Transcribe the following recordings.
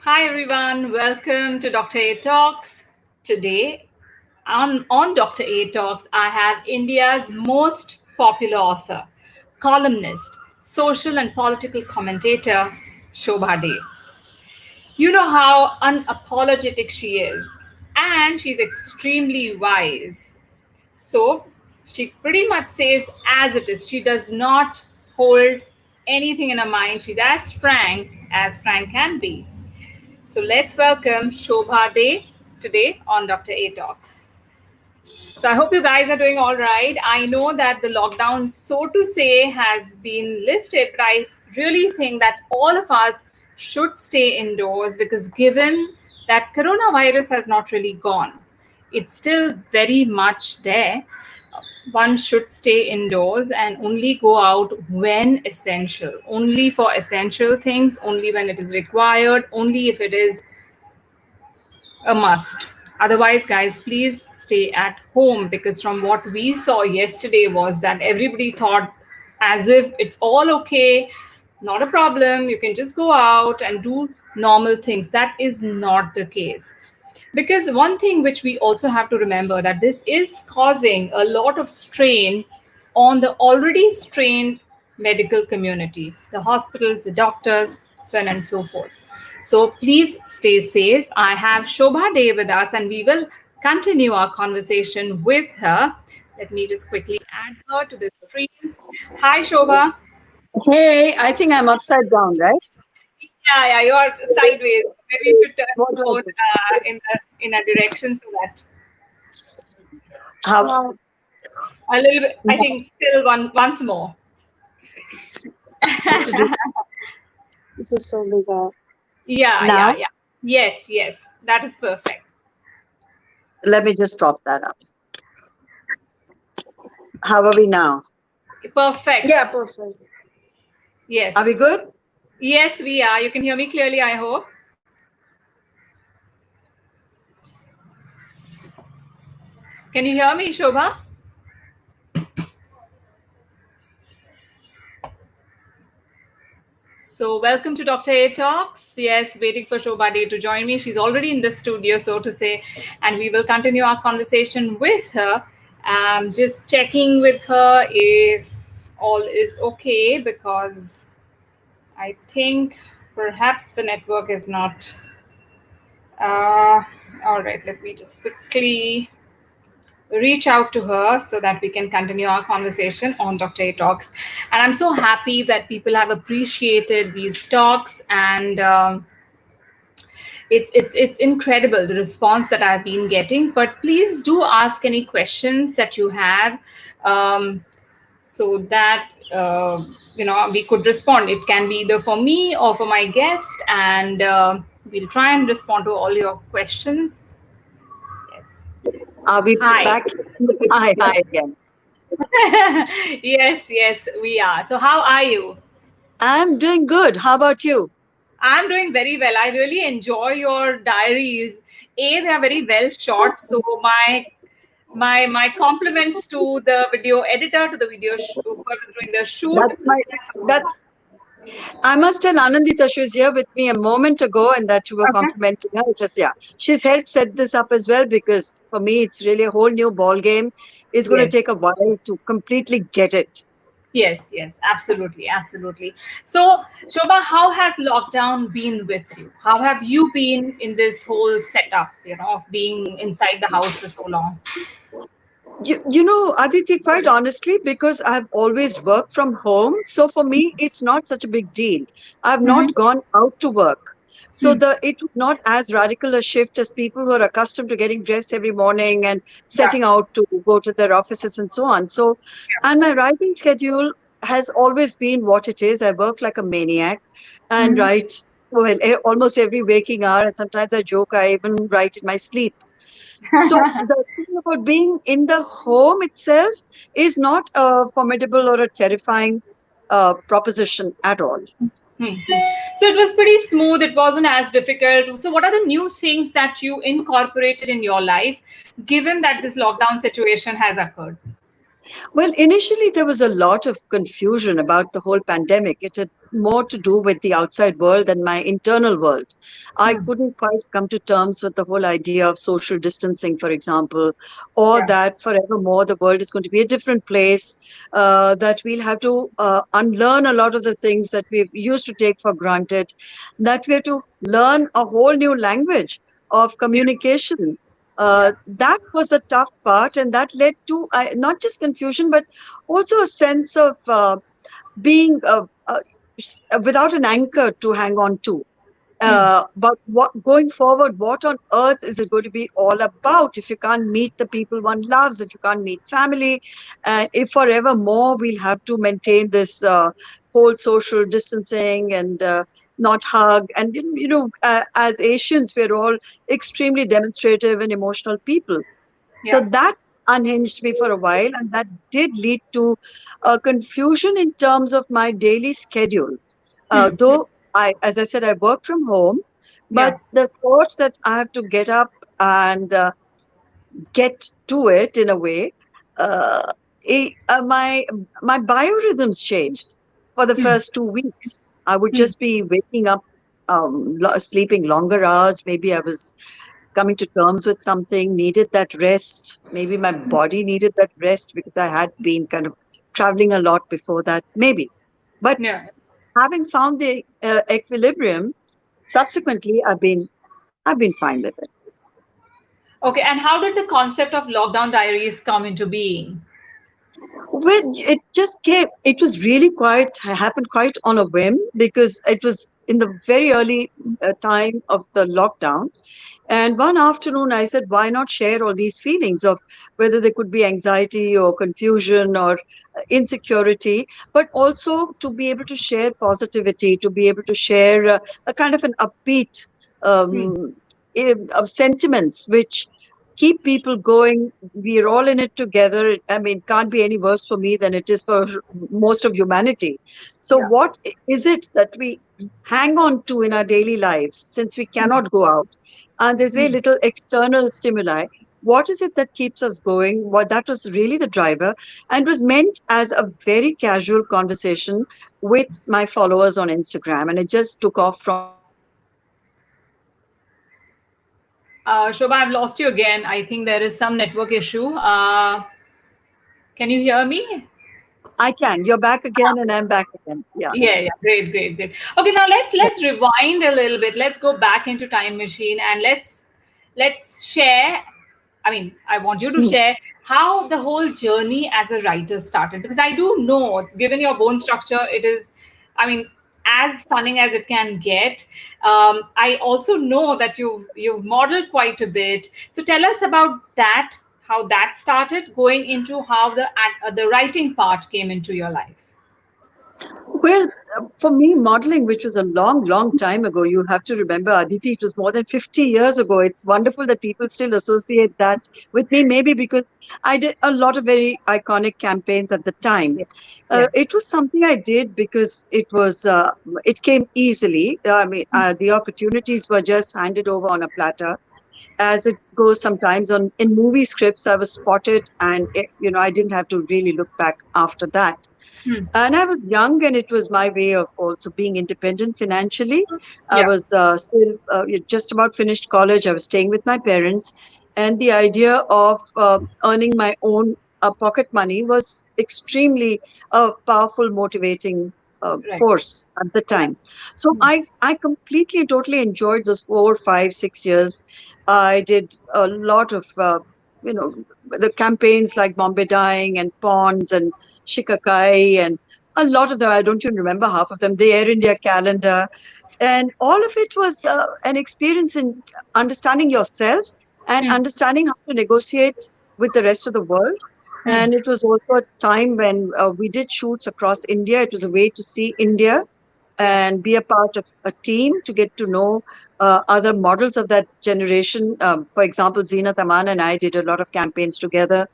Hi everyone, welcome to Dr. A Talks. Today on Dr. A Talks, I have India's most popular author, columnist, social and political commentator, Shobha Dee. You know how unapologetic she is, and she's extremely wise. So she pretty much says as it is. She does not hold anything in her mind. She's as frank can be. So let's welcome Shobha Dee today on Dr. A Talks. So I hope you guys are doing all right. I know that the lockdown, so to say, has been lifted, but I really think that all of us should stay indoors because given that coronavirus has not really gone, it's still very much there. One should stay indoors and only go out when essential, only for essential things, only when it is required, only if it is a must. Otherwise, guys, please stay at home because from what we saw yesterday was that everybody thought as if it's all okay, not a problem, you can just go out and do normal things. That is not the case. Because one thing which we also have to remember that this is causing a lot of strain on the already strained medical community, the hospitals, the doctors, so on and so forth. So please stay safe. I have Shobha Dee with us and we will continue our conversation with her. Let me just quickly add her to the screen. Hi, Shobha. Hey, I think I'm upside down, right? Yeah, you're sideways. Maybe you should turn What the was phone it? in a direction so that How? a little bit. I think still once more. What to do? This is so bizarre. Yeah. Now, Yes. That is perfect. let me just prop that up. How are we now? Perfect. Yeah, perfect. Yes. Are we good? Yes, we are. You can hear me clearly, I hope. Can you hear me, Shobha? So welcome to Dr. A Talks. Yes, waiting for Shobha Dee to join me. She's already in the studio, so to say, and we will continue our conversation with her. Just checking with her if all is okay because I think perhaps the network is not. All right, let me just quickly reach out to her so that we can continue our conversation on Dr. A Talks. And I'm so happy that people have appreciated these talks and it's incredible the response that I've been getting. But please do ask any questions that you have so that we could respond. It can be either for me or for my guest, and we'll try and respond to all your questions. Yes. Are we Hi. back? Hi again. Yes, we are. So, how are you? I'm doing good. How about you? I'm doing very well. I really enjoy your diaries. They are very well shot. So, my compliments to the video editor, to the whoever is doing the shoot. That's my that I must tell Anandita she was here with me a moment ago and that you were Okay. complimenting her. It was She's helped set this up as well because for me it's really a whole new ball game. It's going to Yes. take a while to completely get it. Yes, absolutely. So, Shobha, how has lockdown been with you? How have you been in this whole setup, of being inside the house for so long? You know, Aditi, quite honestly, because I've always worked from home, so for me, it's not such a big deal. I've Mm-hmm. not gone out to work. So it was not as radical a shift as people who are accustomed to getting dressed every morning and Yeah. setting out to go to their offices and so on. So, and my writing schedule has always been what it is. I work like a maniac and Mm-hmm. write well almost every waking hour, and sometimes I joke I even write in my sleep. So the thing about being in the home itself is not a formidable or a terrifying proposition at all. So it was pretty smooth. It wasn't as difficult. So, what are the new things that you incorporated in your life, given that this lockdown situation has occurred? Well, initially there was a lot of confusion about the whole pandemic. It had more to do with the outside world than my internal world. I Hmm. couldn't quite come to terms with the whole idea of social distancing, for example, or Yeah. that forevermore the world is going to be a different place, that we'll have to unlearn a lot of the things that we've used to take for granted, that we have to learn a whole new language of Yeah. communication. Yeah. That was a tough part, and that led to not just confusion, but also a sense of being without an anchor to hang on to. Hmm. But what going forward, what on earth is it going to be all about if you can't meet the people one loves, if you can't meet family, and if forevermore we'll have to maintain this whole social distancing and not hug. And as Asians, we're all extremely demonstrative and emotional people. So Yeah. that unhinged me for a while, and that did lead to confusion in terms of my daily schedule. Hmm. Hmm. Though as I said, I work from home, but Yeah. the thought that I have to get up and get to it in a way, uh, my biorhythms changed for the Hmm. first 2 weeks. I would Hmm. just be waking up, sleeping longer hours. Maybe I was coming to terms with something, needed that rest. Maybe my body needed that rest because I had been kind of traveling a lot before that, maybe. But Yeah. having found the equilibrium, subsequently, I've been fine with it. Okay. And how did the concept of lockdown diaries come into being? Well, it just came. It was really quite happened quite on a whim because it was in the very early time of the lockdown. And one afternoon, I said, why not share all these feelings of whether there could be anxiety or confusion or insecurity, but also to be able to share positivity, to be able to share a kind of an upbeat Hmm. um, of sentiments which keep people going. We're all in it together. I mean, it can't be any worse for me than it is for most of humanity. So, Yeah. what is it that we hang on to in our daily lives since we Hmm. cannot go out? And there's very Hmm. little external stimuli. What is it that keeps us going? What that was really the driver, and was meant as a very casual conversation with my followers on Instagram, and it just took off from there. Shobha, I've lost you again. I think there is some network issue. Can you hear me? I can. You're back again, and I'm back again. Yeah. Yeah, yeah, great, great, great. Okay, now let's rewind a little bit. Let's go back into time machine and let's share. I mean, I want you to Mm. share how the whole journey as a writer started because I do know, given your bone structure, it is, I mean, as stunning as it can get. I also know that you've modeled quite a bit. So tell us about that, how that started, going into how the writing part came into your life. Well, for me, modeling, which was a long, long time ago, you have to remember, Aditi, it was more than 50 years ago. It's wonderful that people still associate that with me, maybe because I did a lot of very iconic campaigns at the time. Yeah, yeah. It was something I did because it came easily. I mean, the opportunities were just handed over on a platter. As it goes sometimes in movie scripts, I was spotted, and I didn't have to really look back after that. Hmm. And I was young, and it was my way of also being independent financially. I Yeah. was still just about finished college. I was staying with my parents, and the idea of earning my own pocket money was extremely powerful, motivating Right. force at the time. So Hmm. I completely and totally enjoyed those 4, 5, 6 years. I did a lot of you know the campaigns like Bombay Dyeing and Ponds and Shikakai, and a lot of them, I don't even remember half of them, the Air India calendar. And all of it was an experience in understanding yourself and Hmm. understanding how to negotiate with the rest of the world. Hmm. And it was also a time when we did shoots across India. It was a way to see India Yeah. and be a part of a team to get to know other models of that generation. For example, Zeenat Aman and I did a lot of campaigns together.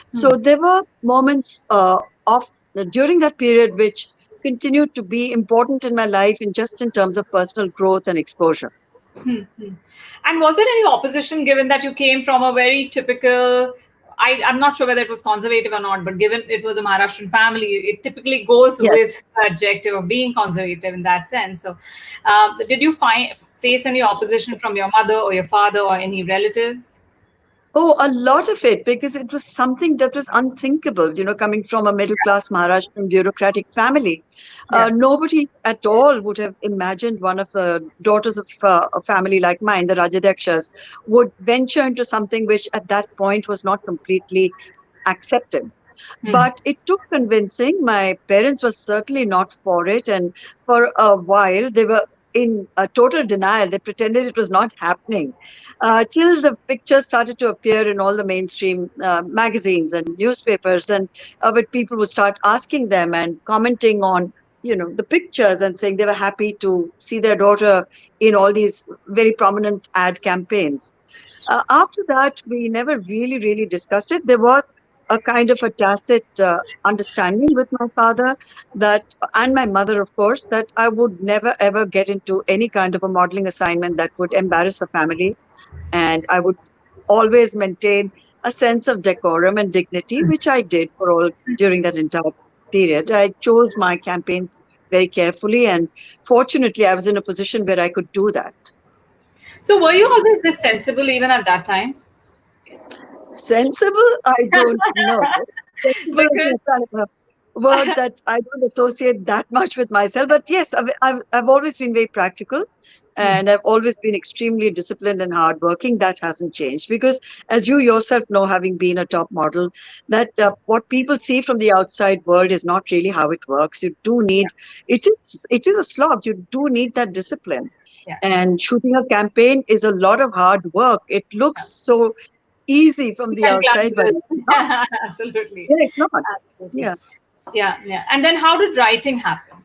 So Hmm. there were moments of during that period which continued to be important in my life, in just in terms of personal growth and exposure. Hmm. Hmm. And was there any opposition given that you came from a very typical? I'm not sure whether it was conservative or not, but given it was a Maharashtrian family, it typically goes Yes. with the adjective of being conservative in that sense. So, did you face any opposition from your mother or your father or any relatives? Oh, a lot of it, because it was something that was unthinkable, coming from a middle class Maharashtrian bureaucratic family. Yeah. Nobody at all would have imagined one of the daughters of a family like mine, the Rajadakshas, would venture into something which at that point was not completely accepted. Hmm. But it took convincing. My parents were certainly not for it. And for a while, they were in a total denial. They pretended it was not happening till the pictures started to appear in all the mainstream magazines and newspapers. And but people would start asking them and commenting on the pictures and saying they were happy to see their daughter in all these very prominent ad campaigns. After that, we never really discussed it. There was a kind of a tacit understanding with my father that, and my mother, of course, that I would never ever get into any kind of a modeling assignment that would embarrass the family. And I would always maintain a sense of decorum and dignity, which I did for all during that entire period. I chose my campaigns very carefully, and fortunately, I was in a position where I could do that. So, were you always this sensible even at that time? Sensible? I don't know. Sensible is Because a kind of a word that I don't associate that much with myself. But yes, I've always been very practical, and I've always been extremely disciplined and hardworking. That hasn't changed because, as you yourself know, having been a top model, that what people see from the outside world is not really how it works. You do need it is a slog. You do need that discipline. yeah, And shooting a campaign is a lot of hard work. It looks yeah. so easy from You the can outside, but glamorous. it's not. Absolutely. Yeah, it's not. Absolutely. Yeah. Yeah, yeah. And then how did writing happen?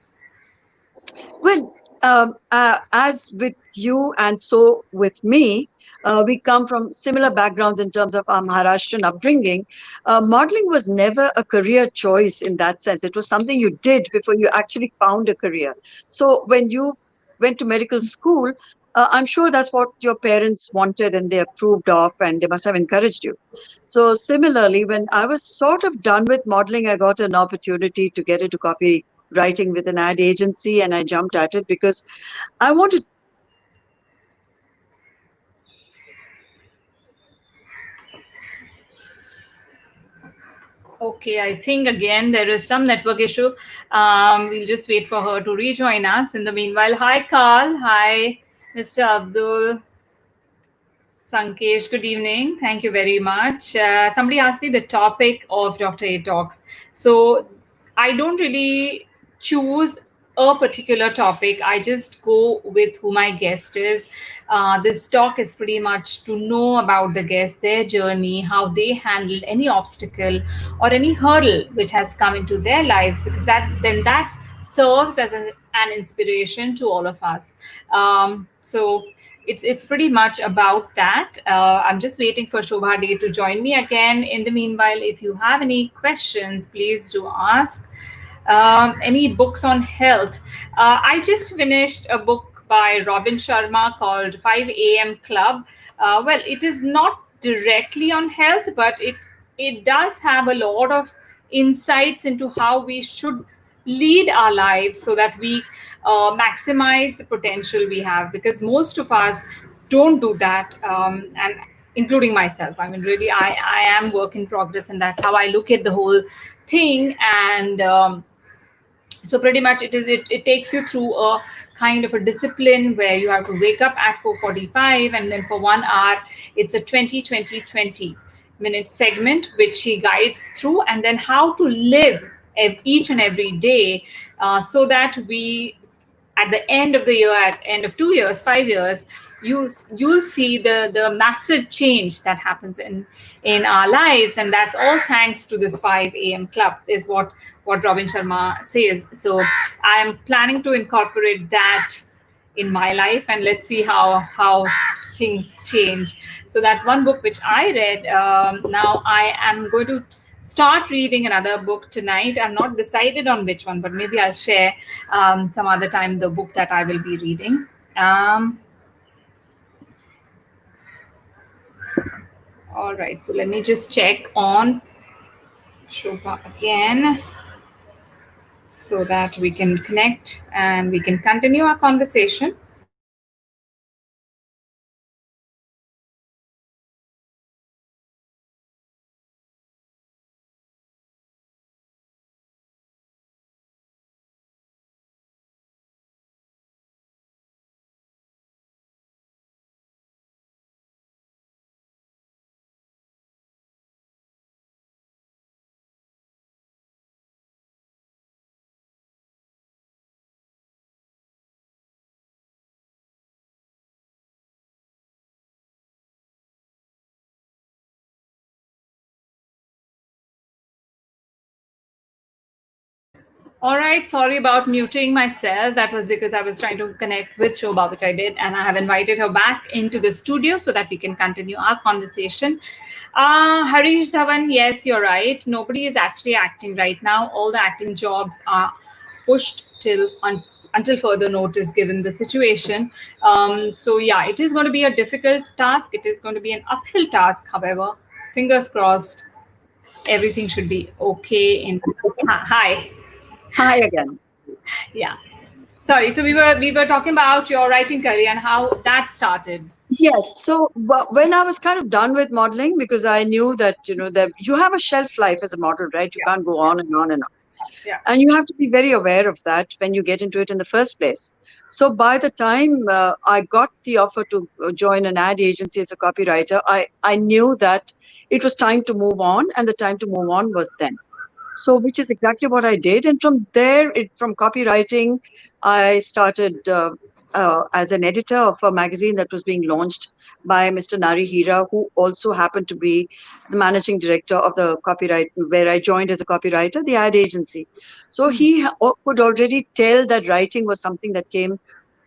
Well, as with you and so with me, we come from similar backgrounds in terms of our Maharashtrian upbringing. Modeling was never a career choice in that sense. It was something you did before you actually found a career. So when you went to medical school, I'm sure that's what your parents wanted and they approved of, and they must have encouraged you. So similarly, when I was sort of done with modeling, I got an opportunity to get into copywriting with an ad agency, and I jumped at it because I wanted to do something different. Okay, I think again there is some network issue. We'll just wait for her to rejoin us. In the meanwhile, hi Carl, hi Mr. Abdul, Sankesh, good evening. Thank you very much. Somebody asked me the topic of Dr. A Talks. So I don't really choose a particular topic. I just go with who my guest is. This talk is pretty much to know about the guest, their journey, how they handled any obstacle or any hurdle which has come into their lives, because that serves as an inspiration to all of us. So it's pretty much about that. I'm just waiting for Shobha Dee to join me again. In the meanwhile, if you have any questions, please do ask. Any books on health? I just finished a book by Robin Sharma called 5 a.m. Club. Well, it is not directly on health, but it does have a lot of insights into how we should lead our lives so that we maximize the potential we have, because most of us don't do that, and including myself. I mean, really, I am work in progress, and that's how I look at the whole thing. And so pretty much it takes you through a kind of a discipline where you have to wake up at 4:45, and then for 1 hour it's a 20 minute segment which he guides through, and then how to live each and every day, so that we, at the end of the year, at end of 2 years, 5 years, you'll see the massive change that happens in our lives. And that's all thanks to this 5 a.m. club, is what Robin Sharma says. So I'm planning to incorporate that in my life, and let's see how things change. So that's one book which I read. Now I am going to start reading another book tonight. I'm not decided on which one, but maybe I'll share some other time the book that I will be reading. All right, so let me just check on Shobha again so that we can connect and we can continue our conversation. All right, sorry about muting myself. That was because I was trying to connect with Shobha, which I did, and I have invited her back into the studio so that we can continue our conversation. Harish Dhawan, yes, you're right. Nobody is actually acting right now. All the acting jobs are pushed until further notice, given the situation. So yeah, it is going to be a difficult task. It is going to be an uphill task. However, fingers crossed, everything should be okay. Hi. Hi again. Yeah. Sorry. So we were talking about your writing career and how that started. Yes. So when I was kind of done with modeling, because I knew that, that you have a shelf life as a model, right? You Yeah. can't go on and on and on. Yeah. And you have to be very aware of that when you get into it in the first place. So by the time I got the offer to join an ad agency as a copywriter, I knew that it was time to move on, and the time to move on was then. So, which is exactly what I did. And from there, from copywriting, I started as an editor of a magazine that was being launched by Mr. Nari Hira, who also happened to be the managing director of the copyright, where I joined as a copywriter, the ad agency. So could already tell that writing was something that came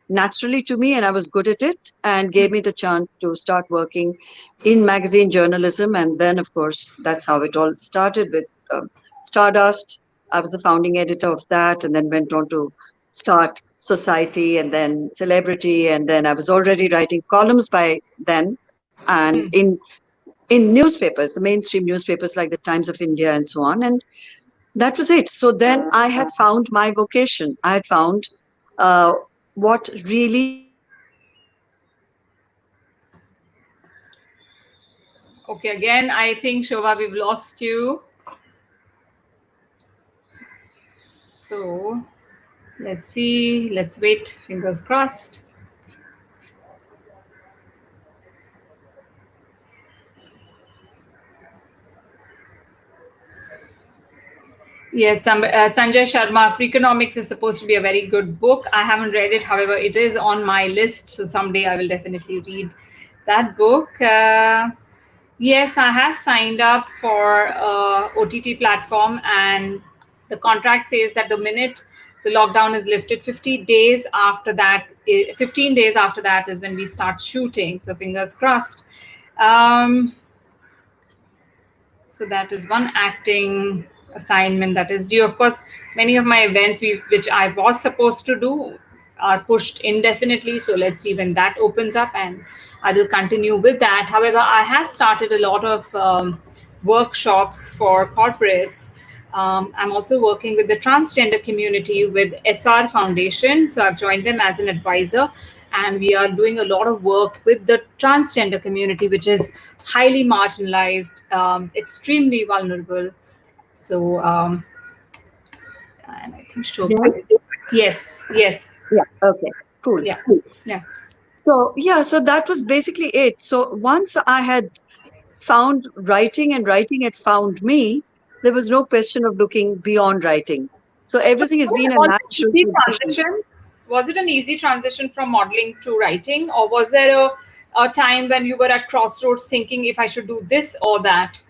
naturally to me, and I was good at it, and gave me the chance to start working in magazine journalism. And then, of course, that's how it all started with Stardust. I was the founding editor of that, and then went on to start Society and then Celebrity. And then I was already writing columns by then, and in newspapers, the mainstream newspapers like the Times of India and so on. And that was it. So then I had found my vocation. I had found uh, what really Okay. Again, I think Shobha, we've lost you. So let's see. Let's wait. Fingers crossed. Yes, Sanjay Sharma, Freakonomics is supposed to be a very good book. I haven't read it, however, it is on my list, so someday I will definitely read that book. Yes, I have signed up for OTT platform, and the contract says that the minute the lockdown is lifted, 50 days after that, 15 days after that is when we start shooting. So fingers crossed. Um, so that is one acting assignment that is due. Of course, many of my events which I was supposed to do are pushed indefinitely. So let's see when that opens up, and I will continue with that. However, I have started a lot of workshops for corporates. I'm also working with the transgender community with SR Foundation. So I've joined them as an advisor, and we are doing a lot of work with the transgender community, which is highly marginalized, extremely vulnerable. So, and I think Shobha. Yes, yes, yeah, okay, cool. yeah, yeah. So yeah, so that was basically it. So once I had found writing and writing had found me, there was no question of looking beyond writing. So everything has been a Was it an natural easy progression. transition? Was it an easy transition from modeling to writing, or was there a time when you were at crossroads thinking if I should do this or that?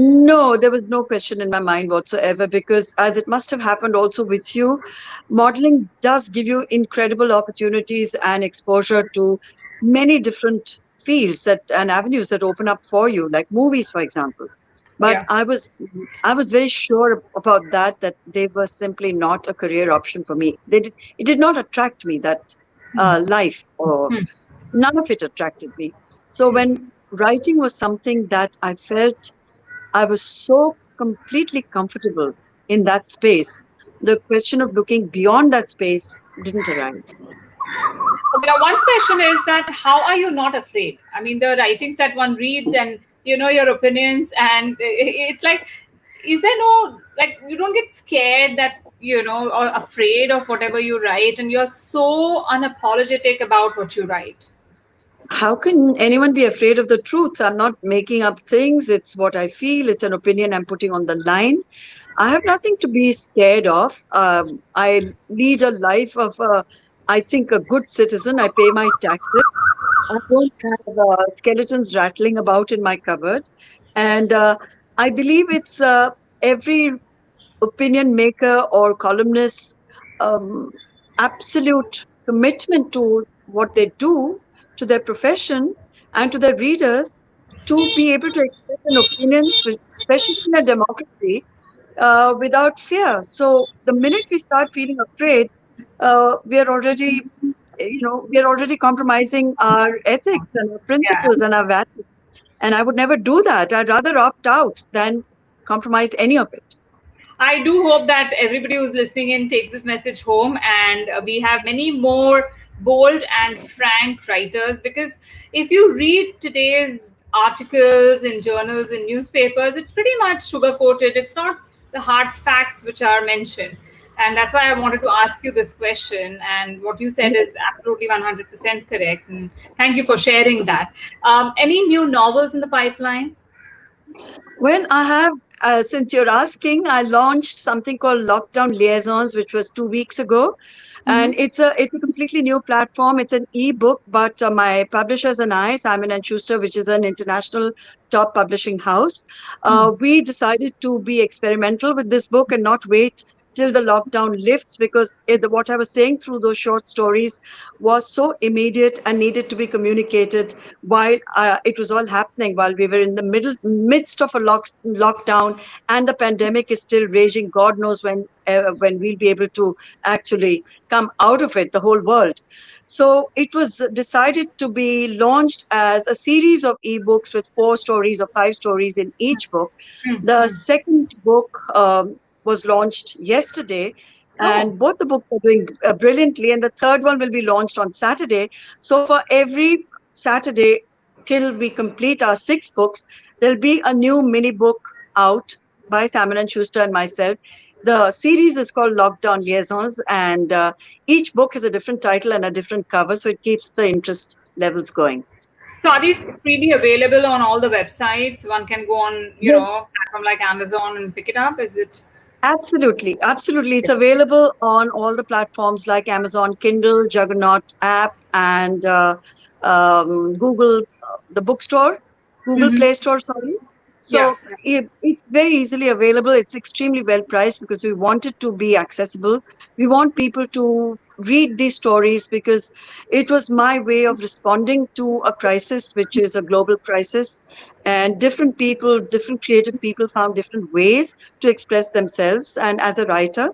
No, there was no question in my mind whatsoever, because as it must have happened also with you, modeling does give you incredible opportunities and exposure to many different fields that and avenues that open up for you, like movies, for example. But Yeah. I was very sure about that they were simply not a career option for me. It did not attract me, that life, or Hmm. none of it attracted me. So when writing was something that I felt I was so completely comfortable in that space. The question of looking beyond that space didn't arise. Okay, now one question is that how are you not afraid? I mean, the writings that one reads and your opinions, and it's like, is there no, like, you don't get scared that or afraid of whatever you write, and you're so unapologetic about what you write? How can anyone be afraid of the truth? I'm not making up things. It's what I feel. It's an opinion I'm putting on the line. I have nothing to be scared of. I lead a life of, I think, a good citizen. I pay my taxes. I don't have skeletons rattling about in my cupboard. And I believe it's every opinion maker or columnist um, absolute commitment to what they do, to their profession, and to their readers to be able to express an opinion, especially in a democracy, without fear. So the minute we start feeling afraid, we are already, we are already compromising our ethics and our Yeah. principles and our values. And I would never do that. I'd rather opt out than compromise any of it. I do hope that everybody who's listening in takes this message home, and we have many more bold and frank writers. Because if you read today's articles in journals and newspapers, it's pretty much sugar coated. It's not the hard facts which are mentioned. And that's why I wanted to ask you this question. And what you said is absolutely 100% correct. And thank you for sharing that. Any new novels in the pipeline? Well, I have, since you're asking, I launched something called Lockdown Liaisons, which was 2 weeks ago, and it's a completely new platform. It's an ebook, but my publishers and I, Simon and Schuster, which is an international top publishing house, we decided to be experimental with this book and not wait till the lockdown lifts because what I was saying through those short stories was so immediate and needed to be communicated while it was all happening, while we were in the midst of a lockdown, and the pandemic is still raging. God knows when we'll be able to actually come out of it, the whole world. So it was decided to be launched as a series of ebooks with 4 stories or 5 stories in each book. The second book was launched yesterday, Oh, and both the books are doing brilliantly. And the third one will be launched on Saturday. So for every Saturday till we complete our 6 books, there'll be a new mini book out by Salmon and Schuster and myself. The series is called Lockdown Liaisons, and each book has a different title and a different cover, so it keeps the interest levels going. so are these freely available on all the websites? One can go on, Yes, platform like Amazon and pick it up. Is it? absolutely, absolutely. It's available on all the platforms like Amazon Kindle, Juggernaut app, and Google, the bookstore, Google Mhm. Play Store, sorry. Yeah. So it's very easily available. It's extremely well priced because we want it to be accessible. We want people to read these stories because it was my way of responding to a crisis, which is a global crisis. And different people, different creative people found different ways to express themselves. And as a writer,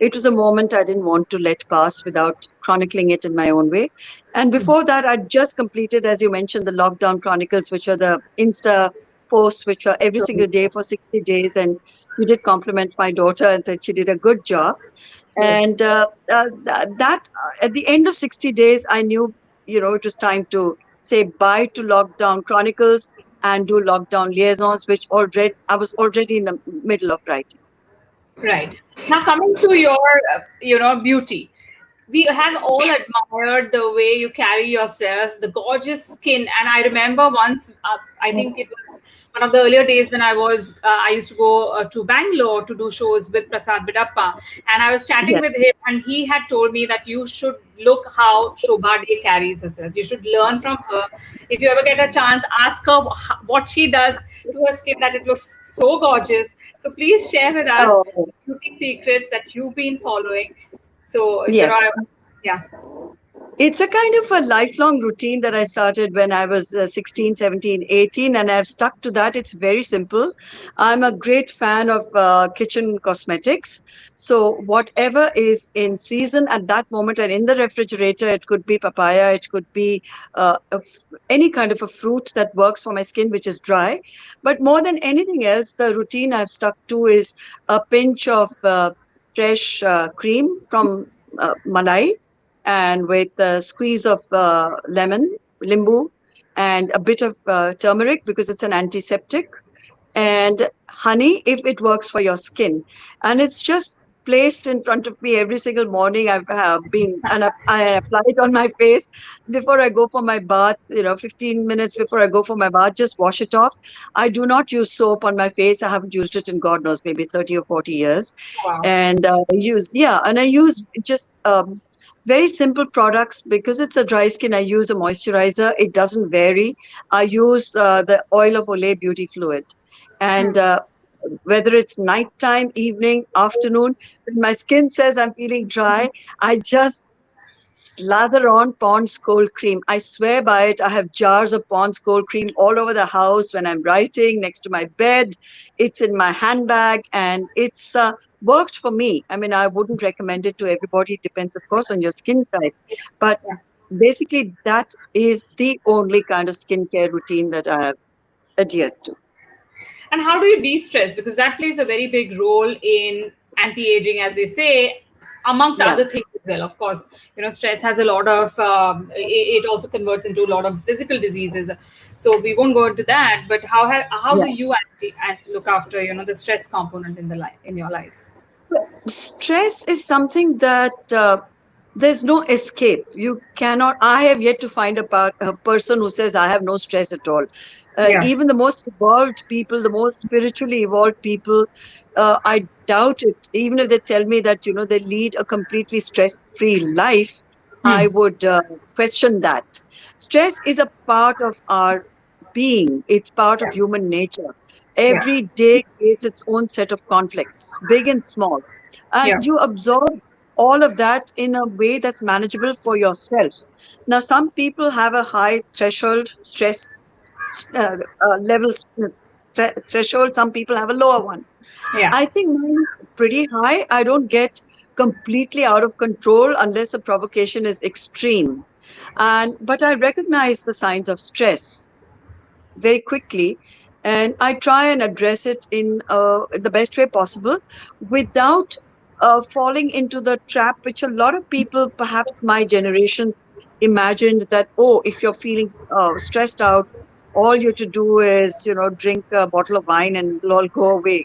it was a moment I didn't want to let pass without chronicling it in my own way. And before that, I'd just completed, as you mentioned, the Lockdown Chronicles, which are the Insta posts, which are every single day for 60 days. And you did compliment my daughter and said she did a good job. And at the end of 60 days, I knew, it was time to say bye to Lockdown Chronicles and do Lockdown Liaisons, which already I was already in the middle of writing. Right. Now, coming to your, beauty, we have all admired the way you carry yourself, the gorgeous skin. And I remember once, I think it was one of the earlier days when I used to go to Bangalore to do shows with Prasad Bidappa. And I was chatting Yes. with him, and he had told me that you should look how Shobha Dee carries herself. You should learn from her. If you ever get a chance, ask her what she does to her skin, that it looks so gorgeous. So please share with us Oh, beauty secrets that you've been following. So, yes. yeah. It's a kind of a lifelong routine that I started when I was 16, 17, 18, and I've stuck to that. It's very simple. I'm a great fan of kitchen cosmetics. So, whatever is in season at that moment and in the refrigerator, it could be papaya, it could be any kind of a fruit that works for my skin, which is dry. But more than anything else, the routine I've stuck to is a pinch of fresh cream from Malai, and with a squeeze of lemon, limbu, and a bit of turmeric because it's an antiseptic, and honey if it works for your skin. And it's just placed in front of me every single morning. I've been and I apply it on my face before I go for my bath. 15 minutes before I go for my bath, just wash it off. I do not use soap on my face. I haven't used it in God knows maybe 30 or 40 years. Wow. And I use just very simple products because it's a dry skin. I use a moisturizer. It doesn't vary. I use the oil of Olay beauty fluid, and whether it's nighttime, evening, afternoon, when my skin says I'm feeling dry, I just slather on Pond's cold cream. I swear by it. I have jars of Pond's cold cream all over the house when I'm writing, next to my bed. It's in my handbag, and it's worked for me. I mean, I wouldn't recommend it to everybody. It depends, of course, on your skin type. But Yeah. basically, that is the only kind of skincare routine that I have adhered to. And how do you de-stress? Because that plays a very big role in anti-aging, as they say, amongst Yeah. other things as well. Of course, stress has a lot of. It also converts into a lot of physical diseases. So we won't go into that. But how Yeah. do you look after the stress component in the life in your life? Stress is something that there's no escape. You cannot. I have yet to find a person who says I have no stress at all. Yeah. Even the most evolved people, the most spiritually evolved people, I doubt it. Even if they tell me that they lead a completely stress-free life, I Hmm. would question that. Stress is a part of our being. It's part of Yeah. human nature. Yeah. Every day creates its own set of conflicts, big and small, and Yeah. you absorb all of that in a way that's manageable for yourself. Now, some people have a high threshold stress levels threshold. Some people have a lower one. Yeah. I think mine is pretty high. I don't get completely out of control unless the provocation is extreme. And but I recognize the signs of stress very quickly, and I try and address it in the best way possible without falling into the trap which a lot of people, perhaps my generation, imagined that, oh, if you're feeling stressed out, all you have to do is, drink a bottle of wine and it'll all go away.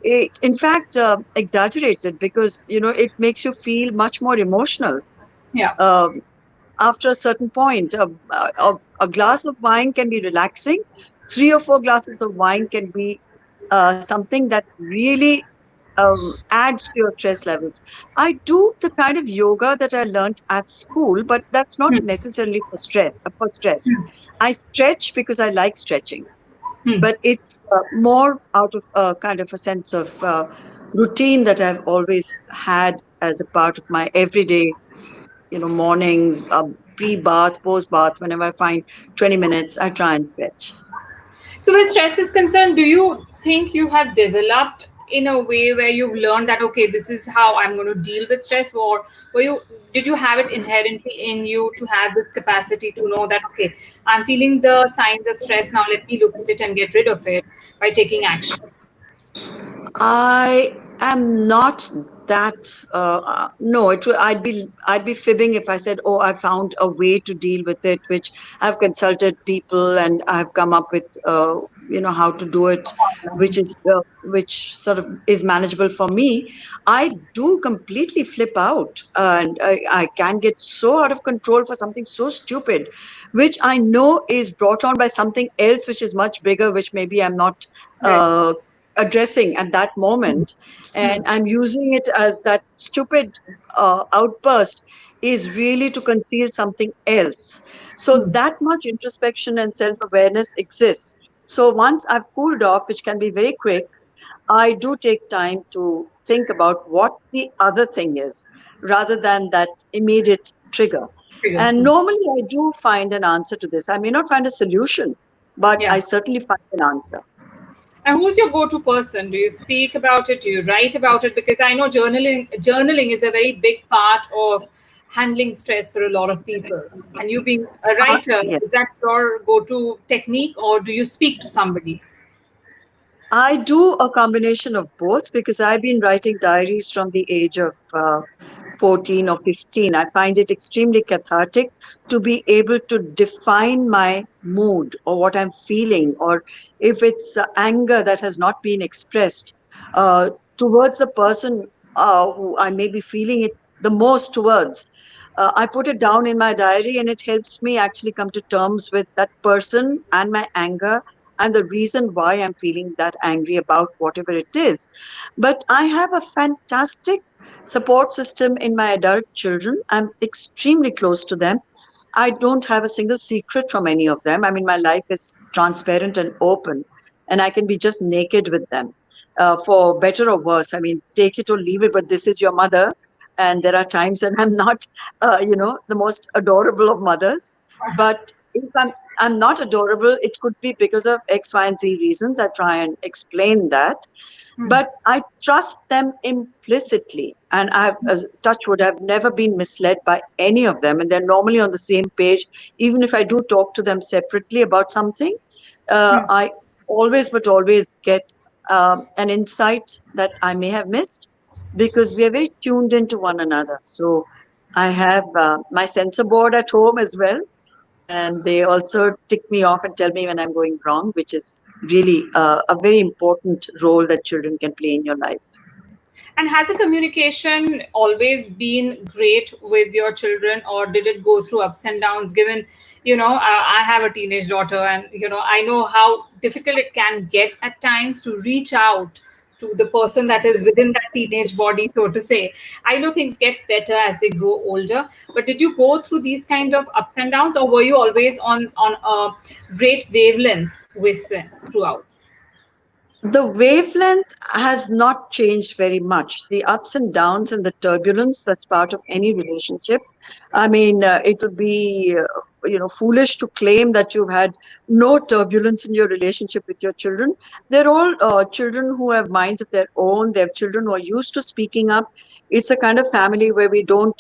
It, in fact, exaggerates it because, it makes you feel much more emotional. Yeah. Um After a certain point, a glass of wine can be relaxing. 3 or 4 glasses of wine can be something that really adds to your stress levels. I do the kind of yoga that I learned at school, but that's not Hmm. necessarily for stress. I stretch because I like stretching, Hmm. but it's more out of a kind of a sense of routine that I've always had as a part of my everyday, mornings, pre-bath, post-bath. Whenever I find 20 minutes, I try and stretch. So, where stress is concerned, do you think you have developed in a way where you've learned that okay, this is how I'm going to deal with stress, or were you did you have it inherently in you to have this capacity to know that okay, I'm feeling the signs of stress now. Let me look at it and get rid of it by taking action. I am not that. No, I'd be fibbing if I said, "Oh, I found a way to deal with it," which I've consulted people and I've come up with, how to do it, which sort of is manageable for me. I do completely flip out, and I can get so out of control for something so stupid, which I know is brought on by something else, which is much bigger, which maybe I'm not. Right. Uh, Addressing at that Hmm. moment, Hmm. and I'm using it as that stupid outburst is really to conceal something else. So Hmm. that much introspection and self-awareness exists. So once I've cooled off, which can be very quick, I do take time to think about what the other thing is rather than that immediate trigger. And normally I do find an answer to this. I may not find a solution, but Yeah. I certainly find an answer. And who's your go-to person? Do you speak about it? Do you write about it? Because I know journaling is a very big part of handling stress for a lot of people. And you being a writer, Yes. is that your go-to technique, or do you speak to somebody? I do a combination of both because I've been writing diaries from the age of 14 or 15. I find it extremely cathartic to be able to define my mood or what I'm feeling, or if it's anger that has not been expressed uh, towards the person who I may be feeling it the most towards. I put it down in my diary and it helps me actually come to terms with that person and my anger and the reason why I'm feeling that angry about whatever it is. But I have a fantastic support system in my adult children. I'm extremely close to them. I don't have a single secret from any of them. I mean, my life is transparent and open, and I can be just naked with them, for better or worse. I mean, take it or leave it, but this is your mother. And there are times when I'm not, the most adorable of mothers. But if I'm not adorable, it could be because of X, Y, and Z reasons. I try and explain that, but I trust them implicitly. And I've, touch wood, I've never been misled by any of them. And they're normally on the same page. Even if I do talk to them separately about something, I always, but always get an insight that I may have missed because we are very tuned into one another. So I have my sensor board at home as well, and they also tick me off and tell me when I'm going wrong, which is really a very important role that children can play in your life. And has the communication always been great with your children, or did it go through ups and downs? Given, I have a teenage daughter, and I know how difficult it can get at times to reach out to the person that is within that teenage body, so to say. I know things get better as they grow older, but did you go through these kind of ups and downs, or were you always on a great wavelength with them throughout? The wavelength has not changed very much. The ups and downs and the turbulence, that's part of any relationship. I mean, it would be, foolish to claim that you've had no turbulence in your relationship with your children. They're all children who have minds of their own. They're children who are used to speaking up. It's a kind of family where we don't,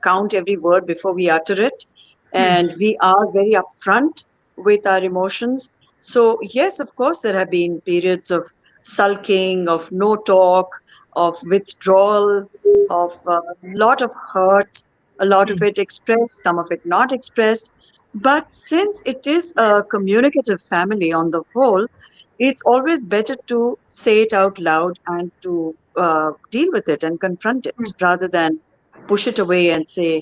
count every word before we utter it. And we are very upfront with our emotions. So, yes, of course, there have been periods of sulking, of no talk, of withdrawal, of a lot of hurt, a lot of it expressed, some of it not expressed. But since it is a communicative family on the whole, it's always better to say it out loud and to deal with it and confront it rather than push it away and say,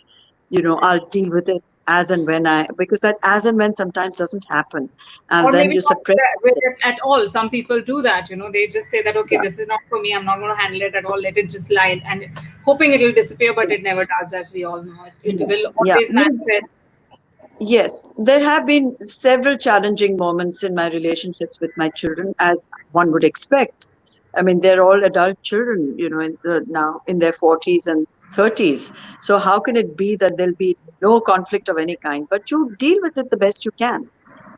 I'll deal with it as and when because that as and when sometimes doesn't happen. And Or then maybe you not suppress with it. it at all. Some people do that. They just say that, okay, Yeah. this is not for me, I'm not going to handle it at all, let it just lie, and hoping it will disappear, but Yeah. it never does, as we all know. It Yeah. will Yeah. always manifest. Yes, there have been several challenging moments in my relationships with my children, as one would expect. I mean, they're all adult children, now in their 40s and 30s. So how can it be that there'll be no conflict of any kind? But you deal with it the best you can.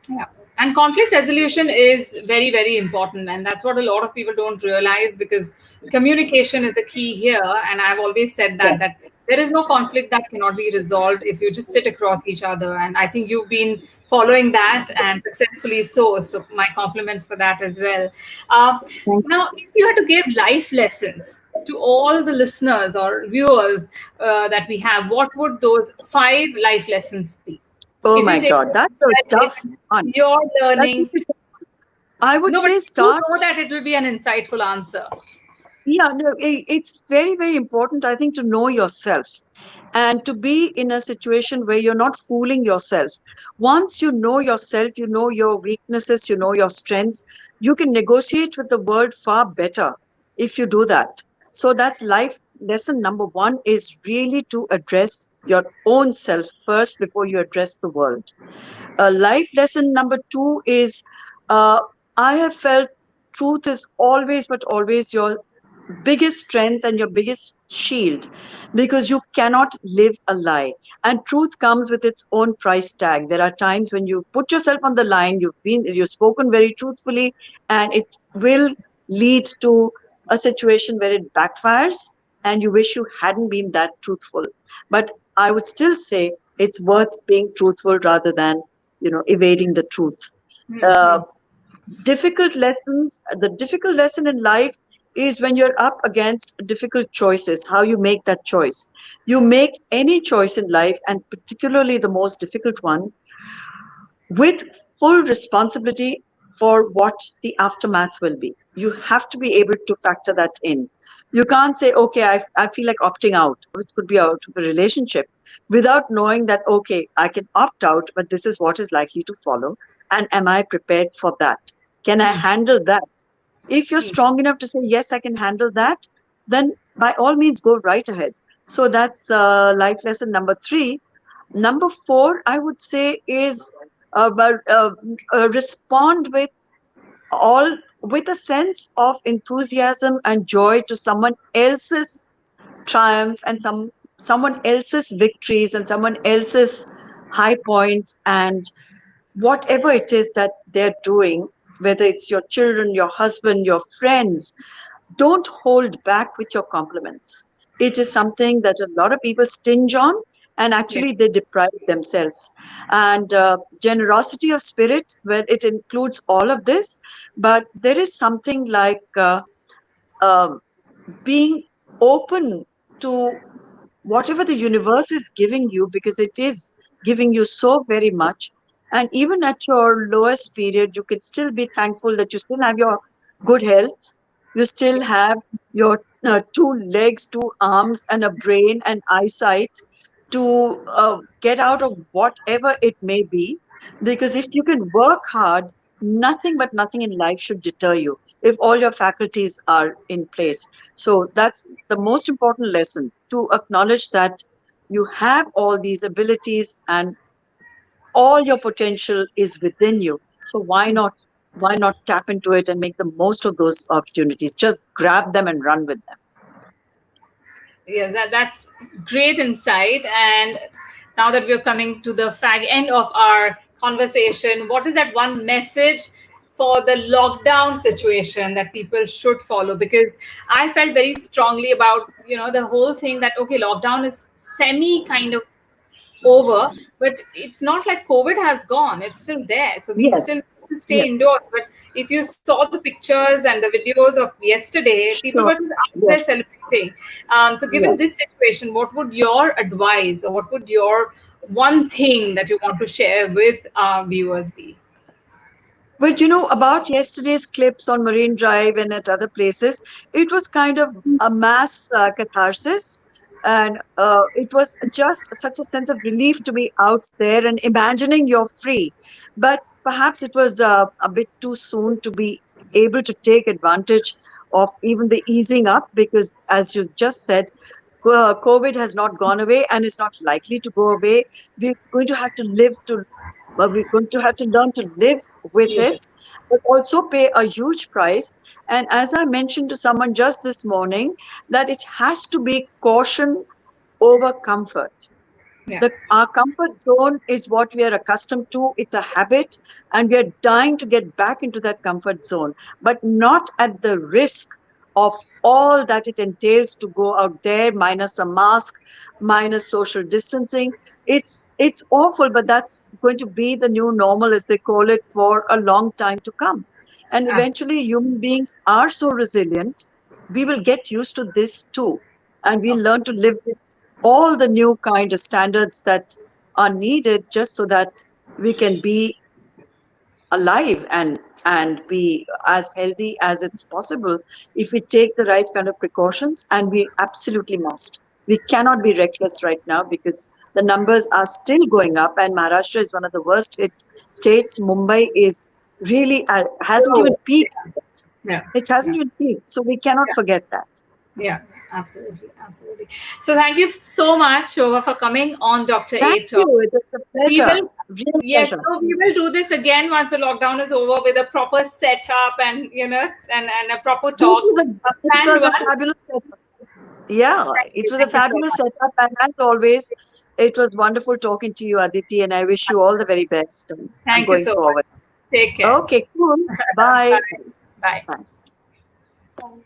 Yeah. And conflict resolution is very, very important. And that's what a lot of people don't realize, because communication is a key here. And I've always said Yeah. that there is no conflict that cannot be resolved if you just sit across each other. And I think you've been following that, and successfully so. So my compliments for that as well. Uh, Thank Now, if you had to give life lessons to all the listeners or viewers that we have, what would those 5 life lessons be? Oh If you my take God, that's a tough one. your That's learnings. a tough one. I would No, but say you start. know that it will be an insightful answer. Yeah, no, it's very, very important, I think, to know yourself and to be in a situation where you're not fooling yourself. Once you know yourself, you know your weaknesses, you know your strengths, you can negotiate with the world far better if you do that. So that's life lesson number one, is really to address your own self first before you address the world. Life lesson number two is, uh, I have felt truth is always, but always your biggest strength and your biggest shield, because you cannot live a lie, and truth comes with its own price tag. There are times when you put yourself on the line, you've spoken very truthfully, and it will lead to a situation where it backfires and you wish you hadn't been that truthful. But I would still say it's worth being truthful rather than evading the truth. uh, The difficult lesson in life is when you're up against difficult choices, how you make that choice. You make any choice in life, and particularly the most difficult one, with full responsibility for what the aftermath will be. You have to be able to factor that in. You can't say, okay, I feel like opting out. It could be out of a relationship without knowing that, okay, I can opt out, but this is what is likely to follow. And am I prepared for that? Can I handle that? If you're strong enough to say, yes, I can handle that, then by all means go right ahead. So that's life lesson number 3. Number 4, I would say, is respond all with a sense of enthusiasm and joy to someone else's triumph and someone else's victories and someone else's high points, and whatever it is that they're doing, whether it's your children, your husband, your friends. Don't hold back with your compliments. It is something that a lot of people stinge on, and Yes. actually they deprive themselves. And generosity of spirit, where it includes all of this, but there is something like uh, being open to whatever the universe is giving you, because it is giving you so very much. And even at your lowest period, you can still be thankful that you still have your good health, you still have your 2 legs, 2 arms, and a brain and eyesight to get out of whatever it may be. Because if you can work hard, nothing but nothing in life should deter you if all your faculties are in place. So that's the most important lesson, to acknowledge that you have all these abilities and all your potential is within you. So why not tap into it and make the most of those opportunities? Just grab them and run with them. Yes, that's great insight. And now that we're coming to the end of our conversation, what is that one message for the lockdown situation that people should follow? Because I felt very strongly about, the whole thing that, okay, lockdown is semi kind of over, but it's not like COVID has gone. It's still there. So we Yes, still have to stay yes, indoors. But if you saw the pictures and the videos of yesterday, people were sure. just out there Yes, celebrating. So given yes. this situation, what would your advice, or what would your one thing that you want to share with our viewers be? But about yesterday's clips on Marine Drive and at other places, it was kind of a mass catharsis. And it was just such a sense of relief to be out there and imagining you're free. But perhaps it was a bit too soon to be able to take advantage of even the easing up, because, as you just said, COVID has not gone away and is not likely to go away. We're going to have to we're going to have to learn to live with Live it, it. but also pay a huge price. And as I mentioned to someone just this morning, that it has to be caution over comfort. Yeah. Our comfort zone is what we are accustomed to. It's a habit, and we are dying to get back into that comfort zone, but not at the risk of all that it entails to go out there, minus a mask, minus social distancing. It's awful, but that's going to be the new normal, as they call it, for a long time to come. And eventually, human beings are so resilient, we will get used to this too, and we'll learn to live with all the new kind of standards that are needed, just so that we can be alive and be as healthy as it's possible, if we take the right kind of precautions. And we absolutely must. We cannot be reckless right now, because the numbers are still going up, and Maharashtra is one of the worst hit states. Mumbai is really hasn't even So, peaked. yeah. It Yeah. hasn't even peaked, so we cannot Yeah. forget that. Yeah, absolutely, absolutely. So thank you so much, Shobha, for coming on Dr. Thank A Talk. you, it was a We pleasure. will Real Yes, pleasure. so we will do this again once the lockdown is over with a proper setup and and a proper This talk, was a this planned was a one. fabulous setup. Yeah, it was a Thank you so fabulous much. setup, and as always, it was wonderful talking to you, Aditi, and I wish you all the very best Thank you going so much. forward. Take care. Okay, cool. Bye. Bye. Bye. Bye.